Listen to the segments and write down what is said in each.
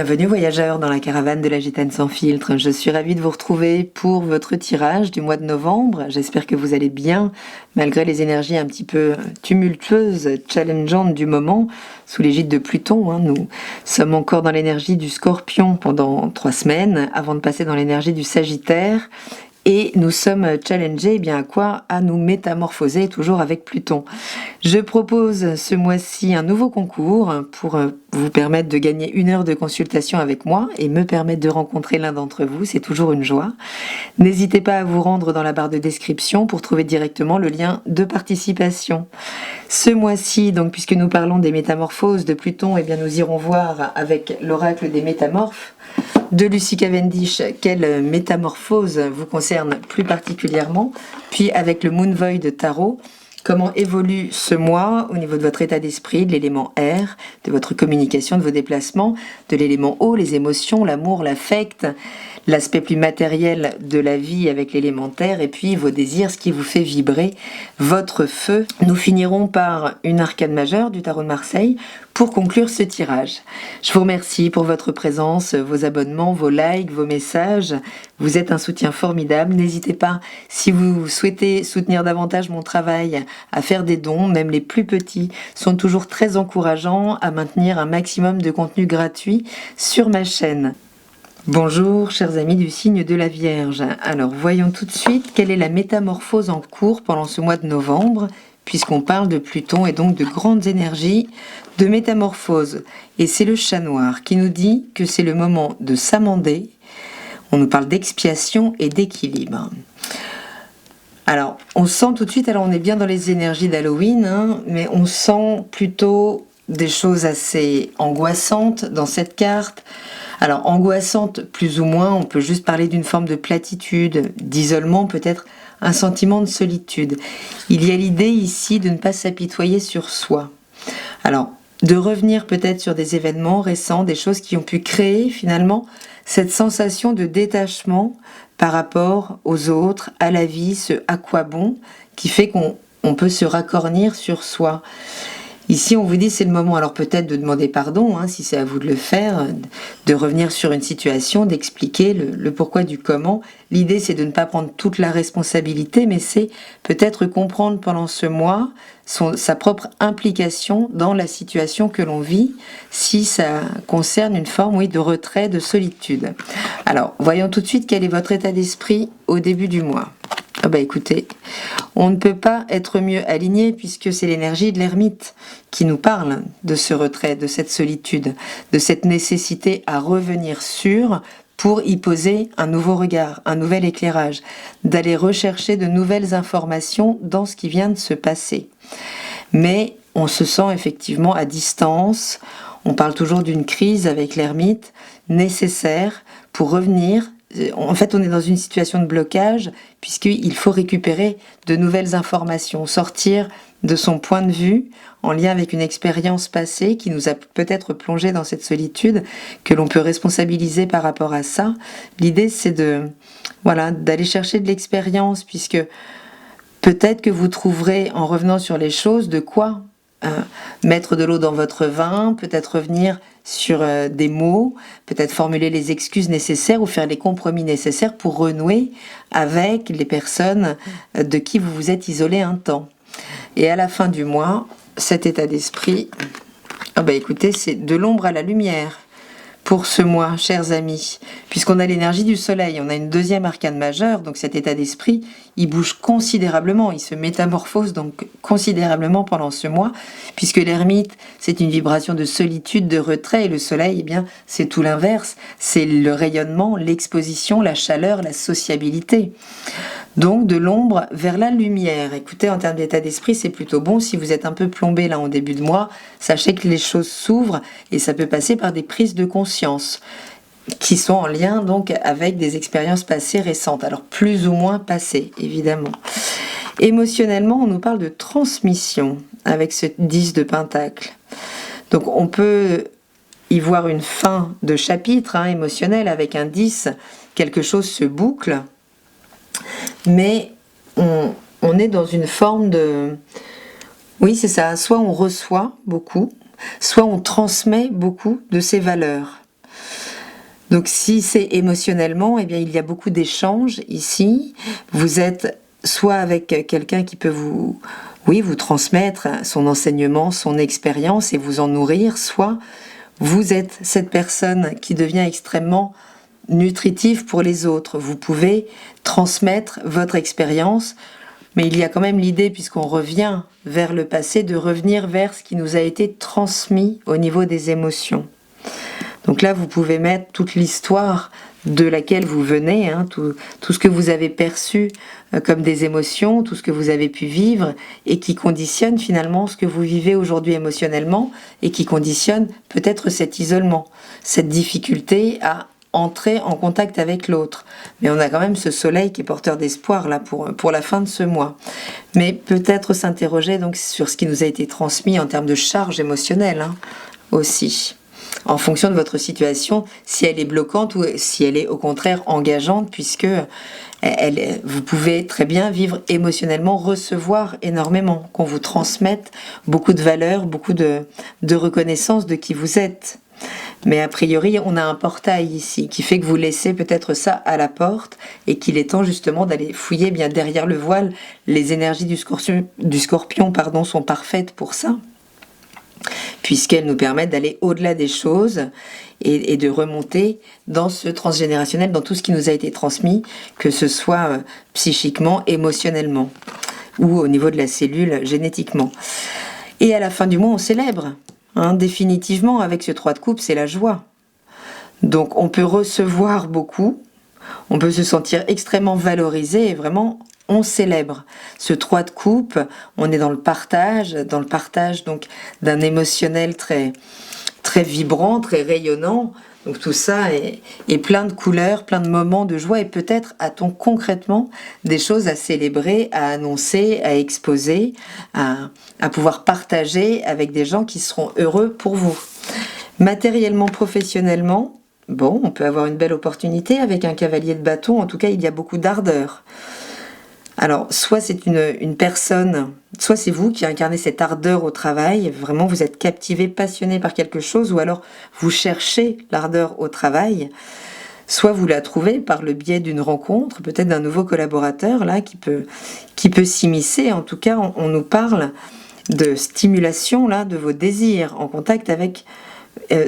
Bienvenue voyageurs dans la caravane de la Gitane sans filtre. Je suis ravie de vous retrouver pour votre tirage du mois de novembre. J'espère que vous allez bien, malgré les énergies un petit peu tumultueuses, challengeantes du moment, sous l'égide de Pluton. Nous sommes encore dans l'énergie du Scorpion pendant 3 semaines, avant de passer dans l'énergie du Sagittaire. Et nous sommes challengés, à quoi? À nous métamorphoser, toujours avec Pluton. Je propose ce mois-ci un nouveau concours pour vous permettre de gagner 1 heure de consultation avec moi et me permettre de rencontrer l'un d'entre vous, c'est toujours une joie. N'hésitez pas à vous rendre dans la barre de description pour trouver directement le lien de participation. Ce mois-ci, donc, puisque nous parlons des métamorphoses de Pluton, nous irons voir avec l'oracle des métamorphes de Lucie Cavendish quelle métamorphose vous concerne plus particulièrement, puis avec le Moon Void Tarot, comment évolue ce mois au niveau de votre état d'esprit, de l'élément air, de votre communication, de vos déplacements, de l'élément eau, les émotions, l'amour, l'affect, l'aspect plus matériel de la vie avec l'élémentaire, et puis vos désirs, ce qui vous fait vibrer votre feu. Nous finirons par une arcane majeure du tarot de Marseille pour conclure ce tirage. Je vous remercie pour votre présence, vos abonnements, vos likes, vos messages. Vous êtes un soutien formidable. N'hésitez pas, si vous souhaitez soutenir davantage mon travail, à faire des dons. Même les plus petits sont toujours très encourageants à maintenir un maximum de contenu gratuit sur ma chaîne. Bonjour chers amis du signe de la Vierge. Alors voyons tout de suite quelle est la métamorphose en cours pendant ce mois de novembre, puisqu'on parle de Pluton et donc de grandes énergies de métamorphose. Et c'est le chat noir qui nous dit que c'est le moment de s'amender. On nous parle d'expiation et d'équilibre. Alors on sent tout de suite, alors on est bien dans les énergies d'Halloween, mais on sent plutôt des choses assez angoissantes dans cette carte. Alors angoissante plus ou moins, on peut juste parler d'une forme de platitude, d'isolement, peut-être un sentiment de solitude. Il y a l'idée ici de ne pas s'apitoyer sur soi. Alors de revenir peut-être sur des événements récents, des choses qui ont pu créer finalement cette sensation de détachement par rapport aux autres, à la vie, ce à quoi bon, qui fait qu'on peut se racornir sur soi. Ici, on vous dit c'est le moment, alors peut-être de demander pardon, si c'est à vous de le faire, de revenir sur une situation, d'expliquer le pourquoi du comment. L'idée, c'est de ne pas prendre toute la responsabilité, mais c'est peut-être comprendre pendant ce mois sa propre implication dans la situation que l'on vit, si ça concerne une forme, de retrait, de solitude. Alors, voyons tout de suite quel est votre état d'esprit au début du mois. Écoutez, on ne peut pas être mieux aligné puisque c'est l'énergie de l'ermite qui nous parle de ce retrait, de cette solitude, de cette nécessité à revenir pour y poser un nouveau regard, un nouvel éclairage, d'aller rechercher de nouvelles informations dans ce qui vient de se passer. Mais on se sent effectivement à distance, on parle toujours d'une crise avec l'ermite, nécessaire pour revenir. En fait, on est dans une situation de blocage puisqu'il faut récupérer de nouvelles informations, sortir de son point de vue en lien avec une expérience passée qui nous a peut-être plongé dans cette solitude, que l'on peut responsabiliser par rapport à ça. L'idée, c'est d'aller chercher de l'expérience puisque peut-être que vous trouverez en revenant sur les choses de quoi mettre de l'eau dans votre vin, peut-être revenir sur des mots, peut-être formuler les excuses nécessaires ou faire les compromis nécessaires pour renouer avec les personnes de qui vous vous êtes isolé un temps. Et à la fin du mois, cet état d'esprit, écoutez, c'est de l'ombre à la lumière pour ce mois, chers amis, puisqu'on a l'énergie du soleil, on a une deuxième arcane majeure, donc cet état d'esprit, il bouge considérablement, il se métamorphose donc considérablement pendant ce mois, puisque l'ermite, c'est une vibration de solitude, de retrait, et le soleil, c'est tout l'inverse, c'est le rayonnement, l'exposition, la chaleur, la sociabilité. Donc de l'ombre vers la lumière. Écoutez, en termes d'état d'esprit, c'est plutôt bon. Si vous êtes un peu plombé là en début de mois, sachez que les choses s'ouvrent et ça peut passer par des prises de conscience qui sont en lien donc avec des expériences passées récentes. Alors plus ou moins passées, évidemment. Émotionnellement, on nous parle de transmission avec ce 10 de Pentacle. Donc on peut y voir une fin de chapitre émotionnel avec un 10, quelque chose se boucle. Mais on est dans une forme de... Oui, c'est ça. Soit on reçoit beaucoup, soit on transmet beaucoup de ses valeurs. Donc si c'est émotionnellement, eh bien il y a beaucoup d'échanges ici. Vous êtes soit avec quelqu'un qui peut vous transmettre son enseignement, son expérience et vous en nourrir, soit vous êtes cette personne qui devient extrêmement nutritive pour les autres. Vous pouvez transmettre votre expérience, mais il y a quand même l'idée, puisqu'on revient vers le passé, de revenir vers ce qui nous a été transmis au niveau des émotions. Donc là, vous pouvez mettre toute l'histoire de laquelle vous venez, tout ce que vous avez perçu comme des émotions, tout ce que vous avez pu vivre et qui conditionne finalement ce que vous vivez aujourd'hui émotionnellement et qui conditionne peut-être cet isolement, cette difficulté à entrer en contact avec l'autre. Mais on a quand même ce soleil qui est porteur d'espoir là pour la fin de ce mois. Mais peut-être s'interroger donc sur ce qui nous a été transmis en termes de charge émotionnelle aussi, en fonction de votre situation, si elle est bloquante ou si elle est au contraire engageante, puisque vous pouvez très bien vivre émotionnellement, recevoir énormément, qu'on vous transmette beaucoup de valeurs, beaucoup de reconnaissance de qui vous êtes. Mais a priori, on a un portail ici qui fait que vous laissez peut-être ça à la porte et qu'il est temps justement d'aller fouiller bien derrière le voile. Les énergies du scorpion sont parfaites pour ça, puisqu'elles nous permettent d'aller au-delà des choses et de remonter dans ce transgénérationnel, dans tout ce qui nous a été transmis, que ce soit psychiquement, émotionnellement, ou au niveau de la cellule, génétiquement. Et à la fin du mois, on célèbre. Définitivement, avec ce 3 de coupe, c'est la joie. Donc on peut recevoir beaucoup, on peut se sentir extrêmement valorisé et vraiment on célèbre. Ce 3 de coupe, on est dans le partage donc d'un émotionnel très, très vibrant, très rayonnant. Donc tout ça est plein de couleurs, plein de moments de joie et peut-être a-t-on concrètement des choses à célébrer, à annoncer, à exposer, à pouvoir partager avec des gens qui seront heureux pour vous. Matériellement, professionnellement, on peut avoir une belle opportunité avec un cavalier de bâton. En tout cas, il y a beaucoup d'ardeur. Alors, soit c'est une personne, soit c'est vous qui incarnez cette ardeur au travail, vraiment vous êtes captivé, passionné par quelque chose, ou alors vous cherchez l'ardeur au travail, soit vous la trouvez par le biais d'une rencontre, peut-être d'un nouveau collaborateur là qui peut s'immiscer. En tout cas, on nous parle de stimulation là de vos désirs en contact avec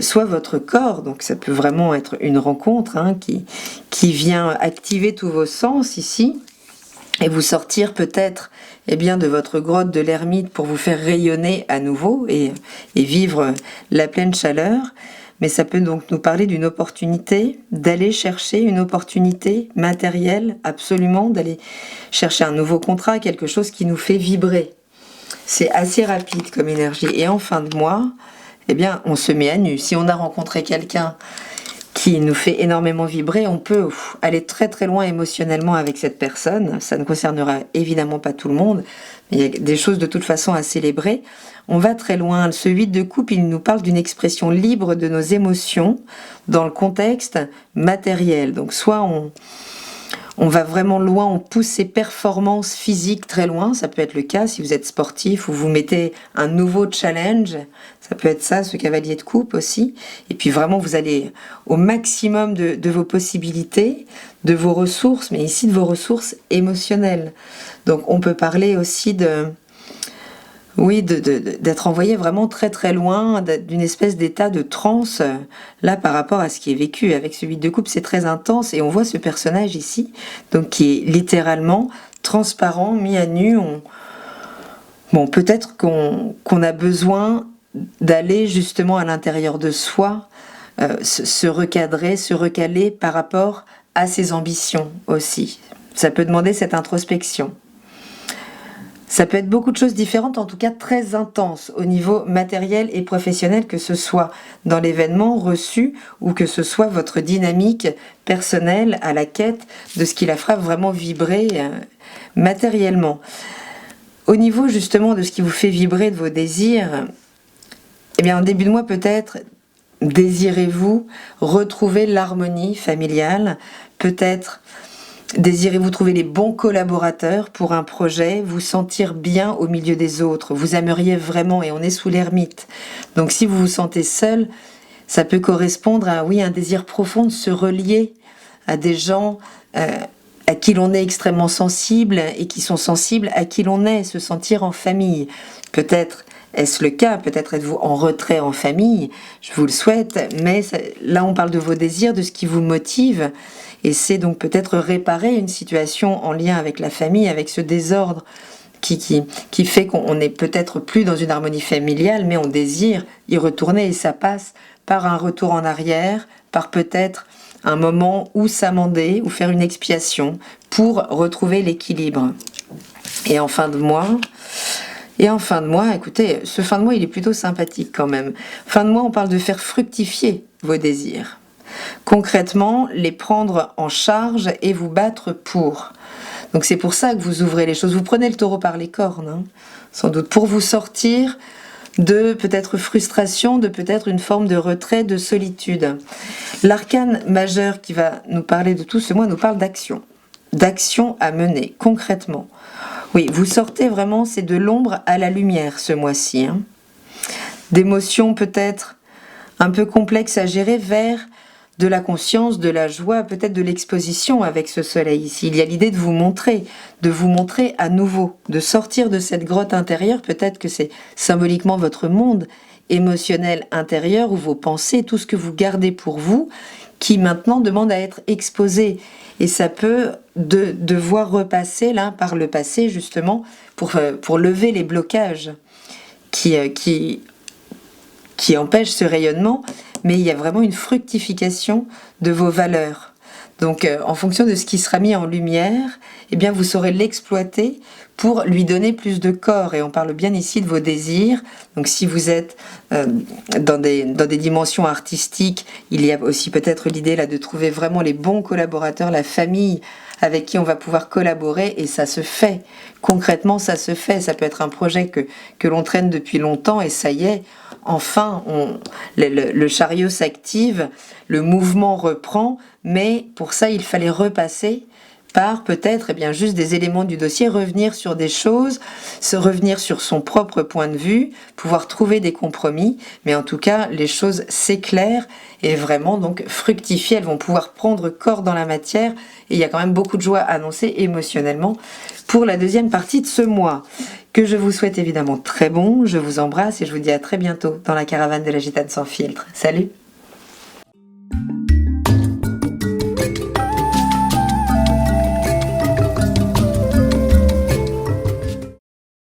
soit votre corps, donc ça peut vraiment être une rencontre qui vient activer tous vos sens ici, et vous sortir peut-être de votre grotte de l'ermite pour vous faire rayonner à nouveau et vivre la pleine chaleur. Mais ça peut donc nous parler d'une opportunité, d'aller chercher une opportunité matérielle, absolument, d'aller chercher un nouveau contrat, quelque chose qui nous fait vibrer. C'est assez rapide comme énergie. Et en fin de mois, on se met à nu. Si on a rencontré quelqu'un qui nous fait énormément vibrer, on peut aller très très loin émotionnellement avec cette personne. Ça ne concernera évidemment pas tout le monde, mais il y a des choses de toute façon à célébrer. On va très loin. Ce 8 de coupe, il nous parle d'une expression libre de nos émotions dans le contexte matériel. Donc soit on va vraiment loin, on pousse ses performances physiques très loin, ça peut être le cas si vous êtes sportif ou vous mettez un nouveau challenge, ça peut être ça, ce cavalier de coupe aussi, et puis vraiment vous allez au maximum de vos possibilités, de vos ressources, mais ici de vos ressources émotionnelles. Donc on peut parler aussi d'être envoyé vraiment très très loin, d'une espèce d'état de transe, là par rapport à ce qui est vécu. Avec ce 8 de coupe, c'est très intense, et on voit ce personnage ici, donc qui est littéralement transparent, mis à nu. Peut-être qu'on a besoin d'aller justement à l'intérieur de soi, se recadrer, se recaler par rapport à ses ambitions aussi. Ça peut demander cette introspection. Ça peut être beaucoup de choses différentes, en tout cas très intenses au niveau matériel et professionnel, que ce soit dans l'événement reçu ou que ce soit votre dynamique personnelle à la quête de ce qui la fera vraiment vibrer matériellement. Au niveau justement de ce qui vous fait vibrer, de vos désirs, en début de mois peut-être, désirez-vous retrouver l'harmonie familiale, peut-être désirez-vous trouver les bons collaborateurs pour un projet, vous sentir bien au milieu des autres, vous aimeriez vraiment, et on est sous l'ermite. Donc si vous vous sentez seul, Ça peut correspondre à, oui, un désir profond de se relier à des gens à qui l'on est extrêmement sensible et qui sont sensibles à qui l'on est, se sentir en famille. Peut-être est-ce le cas, peut-être êtes-vous en retrait en famille, je vous le souhaite, mais là on parle de vos désirs, de ce qui vous motive, et c'est donc peut-être réparer une situation en lien avec la famille, avec ce désordre qui fait qu'on n'est peut-être plus dans une harmonie familiale, mais on désire y retourner, et ça passe par un retour en arrière, par peut-être un moment où s'amender, ou faire une expiation pour retrouver l'équilibre. Et en fin de mois, écoutez, ce fin de mois il est plutôt sympathique quand même. Fin de mois, on parle de faire fructifier vos désirs. Concrètement, les prendre en charge et vous battre pour. Donc c'est pour ça que vous ouvrez les choses. Vous prenez le taureau par les cornes, hein, sans doute, pour vous sortir de peut-être frustration, de peut-être une forme de retrait, de solitude. L'arcane majeur qui va nous parler de tout ce mois nous parle d'action. D'action à mener, concrètement. Oui, vous sortez vraiment, c'est de l'ombre à la lumière ce mois-ci. Hein. D'émotions peut-être un peu complexes à gérer vers de la conscience, de la joie, peut-être de l'exposition avec ce soleil ici. Il y a l'idée de vous montrer à nouveau, de sortir de cette grotte intérieure. Peut-être que c'est symboliquement votre monde émotionnel intérieur ou vos pensées, tout ce que vous gardez pour vous, qui maintenant demande à être exposé. Et ça peut devoir repasser là par le passé justement pour lever les blocages qui empêchent ce rayonnement. Mais il y a vraiment une fructification de vos valeurs. Donc, en fonction de ce qui sera mis en lumière, eh bien, vous saurez l'exploiter pour lui donner plus de corps. Et on parle bien ici de vos désirs. Donc, si vous êtes dans des dimensions artistiques, il y a aussi peut-être l'idée là de trouver vraiment les bons collaborateurs, la famille avec qui on va pouvoir collaborer, et ça se fait. Concrètement, ça se fait. Ça peut être un projet que l'on traîne depuis longtemps, et ça y est, enfin, le chariot s'active, le mouvement reprend, mais pour ça, il fallait repasser par peut-être juste des éléments du dossier, revenir sur des choses, se revenir sur son propre point de vue, pouvoir trouver des compromis, mais en tout cas, les choses s'éclairent et vraiment donc fructifier, elles vont pouvoir prendre corps dans la matière, et il y a quand même beaucoup de joie annoncée émotionnellement pour la deuxième partie de ce mois, que je vous souhaite évidemment très bon, je vous embrasse et je vous dis à très bientôt dans la caravane de la Gitane sans filtre. Salut!